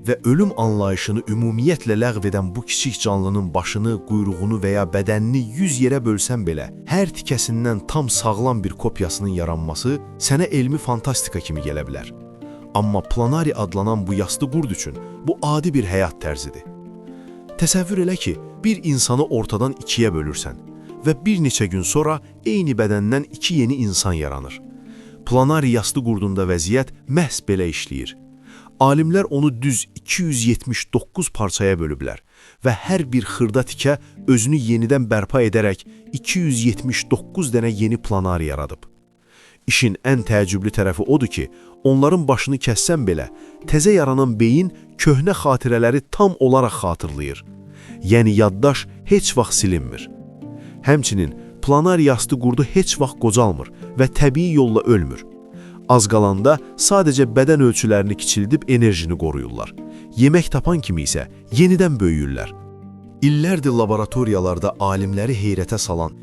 və ölüm anlayışını ümumiyyətlə ləğv edən bu kiçik canlının başını, quyruğunu və ya bədənini 100 yerə bölsən belə, hər tikəsindən tam sağlam bir kopyasının yaranması sənə elmi fantastika kimi gələ bilər. Amma Planari adlanan bu yastı qurd üçün bu adi bir həyat tərzidir. Təsəvvür elə ki, bir insanı ortadan ikiyə bölürsən və bir neçə gün sonra eyni bədəndən iki yeni insan yaranır. Planari yastı qurdunda vəziyyət məhz belə işləyir. Alimlər onu düz 279 parçaya bölüblər və hər bir xırda tikə özünü yenidən bərpa edərək 279 dənə yeni Planari yaradıb. İşin ən təəccüblü tərəfi odur ki, onların başını kəssən belə, təzə yaranan beyin köhnə xatirələri tam olaraq xatırlayır. Yəni yaddaş heç vaxt silinmir. Həmçinin Planari yastı qurdu heç vaxt qocalmır və təbii yolla ölmür. Az qalanda sadəcə bədən ölçülərini kiçildib enerjini qoruyurlar. Yemək tapan kimi isə yenidən böyüyürlər. İllərdir laboratoriyalarda alimləri heyrətə salan